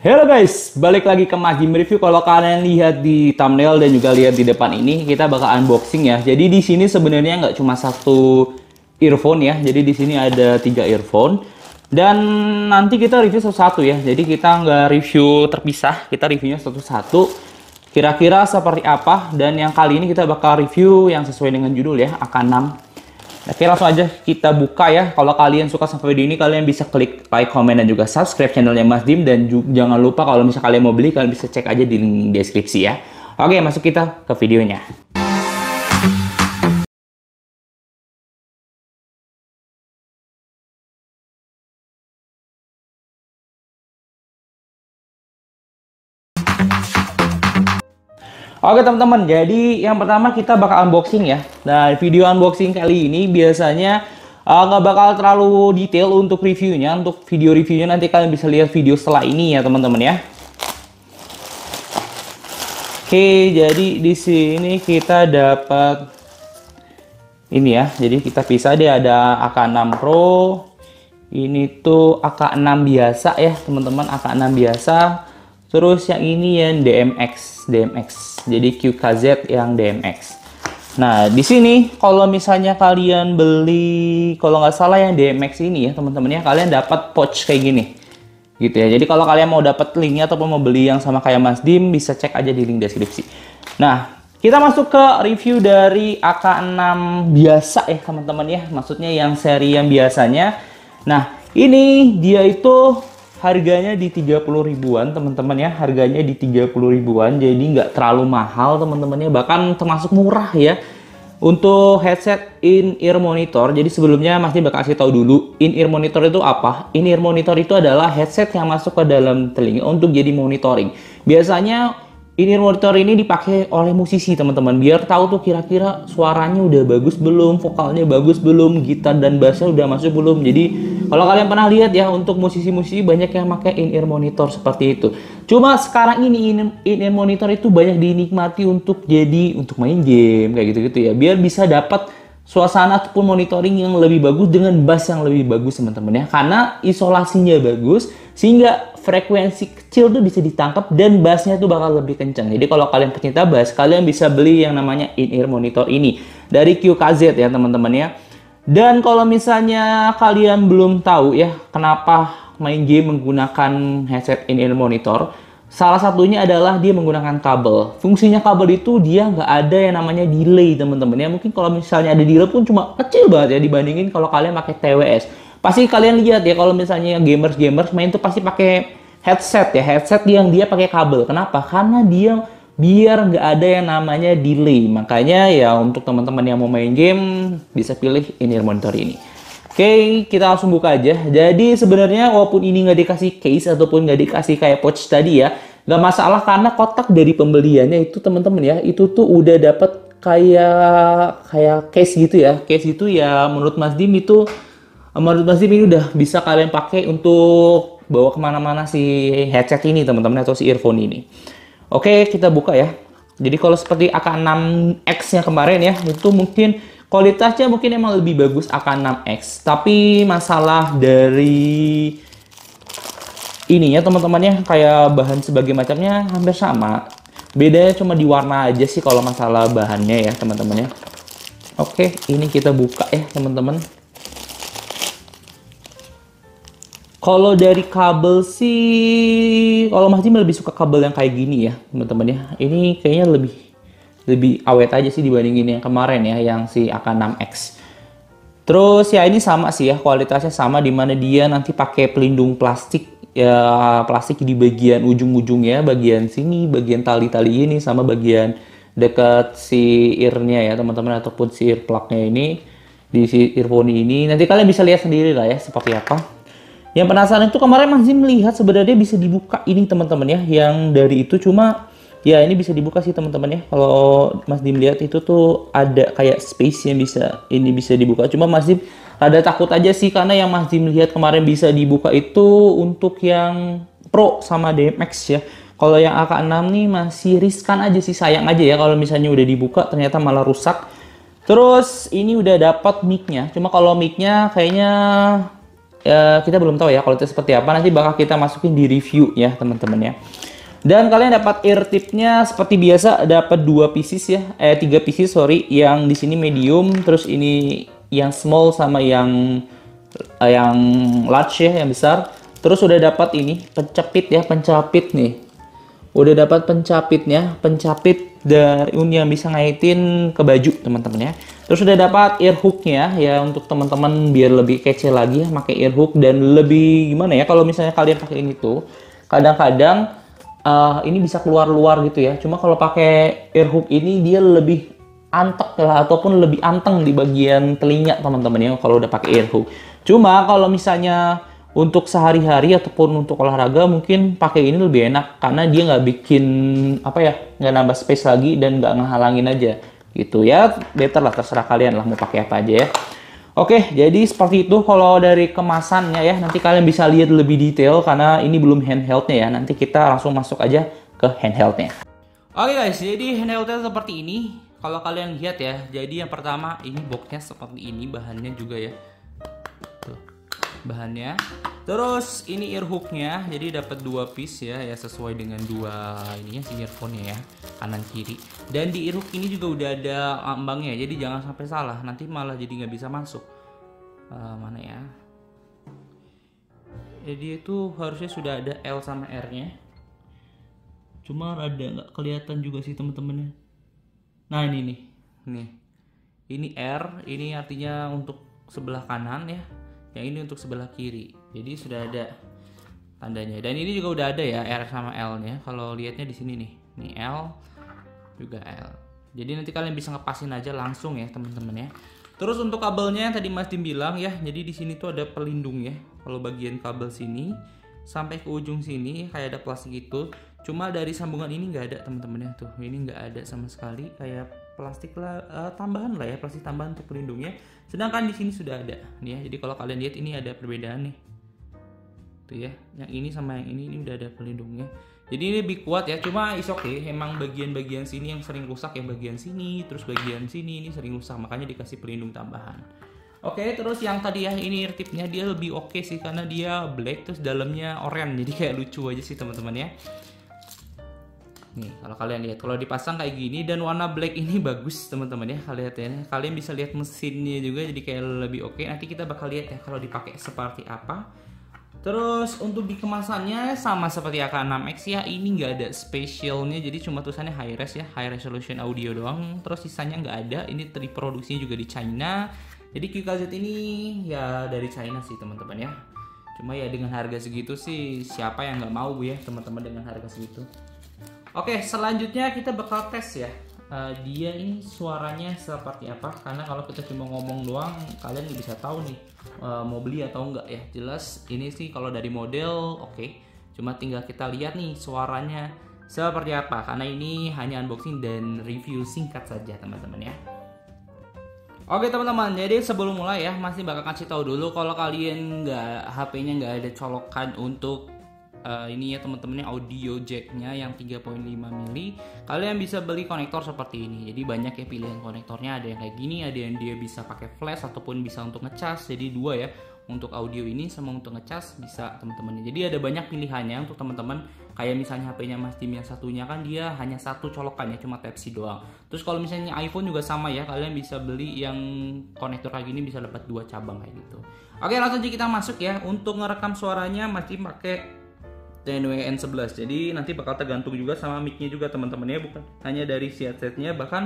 Halo guys, balik lagi ke Mas Dim Review. Kalau kalian lihat di thumbnail dan juga lihat di depan ini, kita bakal unboxing ya. Jadi di sini sebenarnya nggak cuma satu earphone ya. Jadi di sini ada 3 earphone. Dan nanti kita review satu-satu ya. Jadi kita nggak review terpisah, kita reviewnya satu-satu. Kira-kira seperti apa? Dan yang kali ini kita bakal review yang sesuai dengan judul ya, AK6. Oke, langsung aja kita buka ya. Kalau kalian suka sama video ini, kalian bisa klik like, comment, dan juga subscribe channelnya Mas Dim. Dan jangan lupa kalau misalnya kalian mau beli, kalian bisa cek aja di link deskripsi ya. Oke, masuk kita ke videonya. Oke teman-teman, jadi yang pertama kita bakal unboxing ya. Nah, video unboxing kali ini biasanya nggak bakal terlalu detail untuk reviewnya. Untuk video reviewnya nanti kalian bisa lihat video setelah ini ya teman-teman ya. Oke, jadi di sini kita dapat ini ya. Jadi kita pisah, dia ada AK6 Pro. Ini tuh AK6 biasa ya teman-teman, AK6 biasa. Terus yang ini yang DMX. Jadi QKZ yang DMX. Nah, di sini kalau misalnya kalian beli, kalau nggak salah yang DMX ini ya teman-teman ya, kalian dapat pouch kayak gini. Gitu ya. Jadi kalau kalian mau dapat linknya ataupun mau beli yang sama kayak Mas Dim, bisa cek aja di link deskripsi. Nah, kita masuk ke review dari AK6 biasa ya teman-teman ya. Maksudnya yang seri yang biasanya. Nah, ini dia itu harganya di 30 ribuan teman-teman ya, harganya di 30 ribuan, jadi nggak terlalu mahal teman-teman ya, bahkan termasuk murah ya. Untuk headset in-ear monitor, jadi sebelumnya Mas Dim bakal kasih tahu dulu in-ear monitor itu apa. In-ear monitor itu adalah headset yang masuk ke dalam telinga untuk jadi monitoring. Biasanya in-ear monitor ini dipakai oleh musisi teman-teman, biar tahu tuh kira-kira suaranya udah bagus belum, vokalnya bagus belum, gitar dan bassnya udah masuk belum. Jadi kalau kalian pernah lihat ya, untuk musisi-musisi banyak yang pakai in-ear monitor seperti itu. Cuma sekarang ini in-ear monitor itu banyak dinikmati untuk main game kayak gitu-gitu ya, biar bisa dapat suasana ataupun monitoring yang lebih bagus dengan bass yang lebih bagus teman-teman ya, karena isolasinya bagus sehingga frekuensi kecil tuh bisa ditangkap dan bassnya tuh bakal lebih kencang. Jadi kalau kalian pecinta bass, kalian bisa beli yang namanya in-ear monitor ini dari QKZ ya teman-teman ya. Dan kalau misalnya kalian belum tahu ya kenapa main game menggunakan headset in-ear monitor, salah satunya adalah dia menggunakan kabel. Fungsinya kabel itu dia nggak ada yang namanya delay teman-teman ya. Mungkin kalau misalnya ada delay pun cuma kecil banget ya dibandingin kalau kalian pakai TWS. Pasti kalian lihat ya kalau misalnya gamers main tuh pasti pakai headset ya, headset yang dia pakai kabel. Kenapa? Karena dia biar nggak ada yang namanya delay. Makanya ya untuk teman-teman yang mau main game bisa pilih in-ear monitor ini. Oke, kita langsung buka aja. Jadi sebenarnya walaupun ini nggak dikasih case ataupun nggak dikasih kayak pouch tadi ya, nggak masalah karena kotak dari pembeliannya itu teman-teman ya, itu tuh udah dapet kayak case gitu ya. Case itu ya menurut Mas Dim ini udah bisa kalian pakai untuk bawa kemana-mana si headset ini teman-teman atau si earphone ini. Oke, kita buka ya. Jadi kalau seperti AK6X yang kemarin ya, itu mungkin kualitasnya mungkin emang lebih bagus AK6X. Tapi masalah dari ininya teman-teman ya, kayak bahan sebagai macamnya hampir sama. Bedanya cuma di warna aja sih kalau masalah bahannya ya teman-teman ya. Oke, ini kita buka ya teman-teman. Kalau dari kabel sih, kalau Mas Dim lebih suka kabel yang kayak gini ya, teman-teman ya. Ini kayaknya lebih awet aja sih dibandingin yang kemarin ya, yang si AK6X. Terus ya ini sama sih ya, kualitasnya sama, dimana dia nanti pakai pelindung plastik ya, plastik di bagian ujung-ujungnya, bagian sini, bagian tali-tali ini, sama bagian dekat si ear-nya ya teman-teman, ataupun si ear plug-nya ini di si earphone ini. Nanti kalian bisa lihat sendiri lah ya seperti apa. Yang penasaran itu kemarin Mas Dim melihat sebenarnya bisa dibuka ini teman-teman ya, yang dari itu cuma ya ini bisa dibuka sih teman-teman ya. Kalau Mas Dim lihat itu tuh ada kayak space yang bisa dibuka. Cuma Mas Dim ada takut aja sih karena yang Mas Dim lihat kemarin bisa dibuka itu untuk yang Pro sama DMX ya. Kalau yang AK6 nih masih riskan aja sih, sayang aja ya kalau misalnya udah dibuka ternyata malah rusak. Terus ini udah dapat mic-nya. Cuma kalau mic-nya kayaknya kita belum tahu ya kualitas seperti apa. Nanti bakal kita masukin di review ya teman-teman ya. Dan kalian dapat ear tipnya seperti biasa, dapat 2 pieces ya, 3 pieces sorry, yang di sini medium, terus ini yang small sama yang large ya, yang besar. Terus udah dapat ini pencapit ya, pencapit nih. Udah dapat pencapitnya, pencapit dari yang bisa ngaitin ke baju teman-teman ya. Terus udah dapat ear hooknya ya untuk teman-teman biar lebih kece lagi ya, pakai ear hook dan lebih gimana ya kalau misalnya kalian pakai ini tuh, kadang-kadang ini bisa keluar luar gitu ya. Cuma kalau pakai ear hook ini dia lebih antek lah ataupun lebih anteng di bagian telinga teman-teman ya kalau udah pakai ear hook. Cuma kalau misalnya untuk sehari-hari ataupun untuk olahraga mungkin pakai ini lebih enak karena dia nggak bikin apa ya, nggak nambah space lagi dan nggak ngehalangin aja gitu ya. Better lah, terserah kalian lah mau pakai apa aja ya. Oke, jadi seperti itu kalau dari kemasannya ya. Nanti kalian bisa lihat lebih detail karena ini belum handheldnya ya. Nanti kita langsung masuk aja ke handheldnya. Oke guys, jadi handheldnya seperti ini. Kalau kalian lihat ya, jadi yang pertama ini boxnya seperti ini, bahannya juga ya. Tuh, bahannya. Terus ini ear hooknya, jadi dapat 2 piece ya, sesuai dengan 2 ininya si earphone-nya ya, kanan kiri. Dan di ear hook ini juga udah ada ambangnya, jadi jangan sampai salah, nanti malah jadi nggak bisa masuk. Mana ya? Jadi itu harusnya sudah ada L sama R-nya. Cuma rada nggak kelihatan juga sih teman-temannya. Nah ini nih, ini R, ini artinya untuk sebelah kanan ya. Yang ini untuk sebelah kiri. Jadi sudah ada tandanya. Dan ini juga udah ada ya R sama L-nya. Kalau lihatnya di sini nih. Nih L juga L. Jadi nanti kalian bisa ngepasin aja langsung ya, teman-teman ya. Terus untuk kabelnya yang tadi Mas Dim bilang ya. Jadi di sini tuh ada pelindung ya. Kalau bagian kabel sini sampai ke ujung sini kayak ada plastik itu. Cuma dari sambungan ini nggak ada teman-teman ya. Tuh, ini nggak ada sama sekali, kayak plastik lah, tambahan lah ya, plastik tambahan untuk pelindungnya. Sedangkan di sini sudah ada nih ya. Jadi kalau kalian lihat ini ada perbedaan nih. Tuh ya, yang ini sama yang ini udah ada pelindungnya. Jadi ini lebih kuat ya. Cuma is okay, emang bagian-bagian sini yang sering rusak ya, bagian sini, terus bagian sini ini sering rusak, makanya dikasih pelindung tambahan. Oke, terus yang tadi ya ini ear tipnya dia lebih oke sih karena dia black terus dalamnya oranye. Jadi kayak lucu aja sih teman-teman ya. Nih, kalau kalian lihat, kalau dipasang kayak gini dan warna black ini bagus teman-teman ya. Kalian bisa lihat mesinnya juga jadi kayak lebih oke. Nanti kita bakal lihat ya kalau dipakai seperti apa. Terus untuk di kemasannya sama seperti AK6X ya, ini nggak ada spesialnya, jadi cuma tulisannya high res ya, high resolution audio doang. Terus sisanya nggak ada. Ini diproduksinya juga di China. Jadi QKZ ini ya dari China sih teman-teman ya. Cuma ya dengan harga segitu sih siapa yang nggak mau ya teman-teman dengan harga segitu. Oke, selanjutnya kita bakal tes ya. Dia ini suaranya seperti apa? Karena kalau kita cuma ngomong doang, kalian nggak bisa tahu nih mau beli atau enggak ya. Jelas ini sih kalau dari model oke. Cuma tinggal kita lihat nih suaranya seperti apa. Karena ini hanya unboxing dan review singkat saja teman-teman ya. Oke teman-teman, jadi sebelum mulai ya, masih bakal kasih tahu dulu kalau kalian HP-nya nggak ada colokan untuk ini ya teman-teman, audio jacknya yang 3.5 mili, kalian bisa beli konektor seperti ini. Jadi banyak ya pilihan konektornya, ada yang kayak gini, ada yang dia bisa pakai flash ataupun bisa untuk ngecas. Jadi dua ya, untuk audio ini sama untuk ngecas bisa teman-teman. Jadi ada banyak pilihannya untuk teman-teman. Kayak misalnya HP-nya Mas Dim yang satunya kan dia hanya satu colokan ya, cuma Type C doang. Terus kalau misalnya iPhone juga sama ya, kalian bisa beli yang konektor kayak gini bisa dapat 2 cabang kayak gitu. Oke, langsung aja kita masuk ya. Untuk ngerekam suaranya Mas Dim pakai TNWN11. Jadi nanti bakal tergantung juga sama mic-nya juga teman-teman ya, bukan hanya dari si headset-nya. Bahkan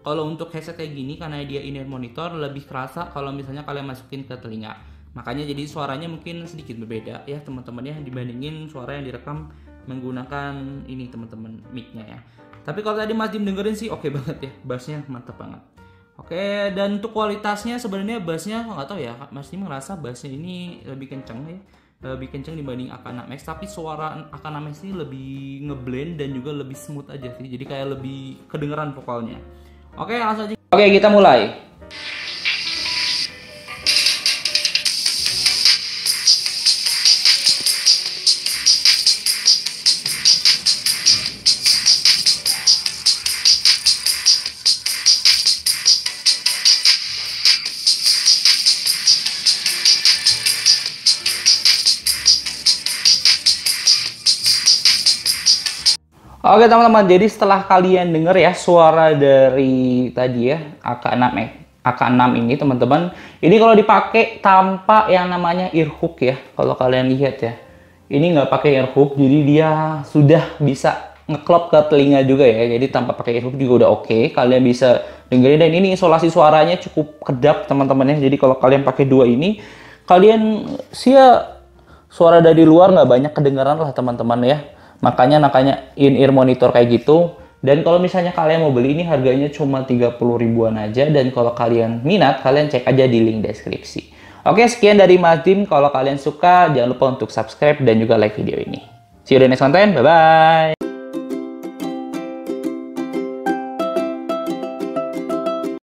kalau untuk headset kayak gini karena dia in-ear monitor lebih kerasa kalau misalnya kalian masukin ke telinga. Makanya jadi suaranya mungkin sedikit berbeda ya teman-teman ya dibandingin suara yang direkam menggunakan ini teman-teman mic-nya ya. Tapi kalau tadi Mas Dim dengerin sih oke banget ya, bassnya mantap banget. Oke, dan untuk kualitasnya sebenarnya bassnya nggak tahu ya, Mas Dim ngerasa bassnya ini lebih kenceng ya, lebih kenceng dibanding AK6X. Tapi suara AK6X ini lebih ngeblend dan juga lebih smooth aja sih, jadi kayak lebih kedengeran vokalnya. Oke, langsung aja. Oke, kita mulai. Oke teman-teman, jadi setelah kalian denger ya suara dari tadi ya AK6 ini teman-teman, ini kalau dipakai tanpa yang namanya earhook ya, kalau kalian lihat ya, ini nggak pakai earhook, jadi dia sudah bisa ngeklop ke telinga juga ya, jadi tanpa pakai earhook juga udah oke. Kalian bisa dengerin, dan ini isolasi suaranya cukup kedap teman-teman ya, jadi kalau kalian pakai dua ini, kalian suara dari luar nggak banyak kedengaran lah teman-teman ya. Makanya in-ear monitor kayak gitu. Dan kalau misalnya kalian mau beli, ini harganya cuma 30 ribuan aja. Dan kalau kalian minat, kalian cek aja di link deskripsi. Oke, sekian dari Mas Dim. Kalau kalian suka, jangan lupa untuk subscribe dan juga like video ini. See you di next content. Bye-bye.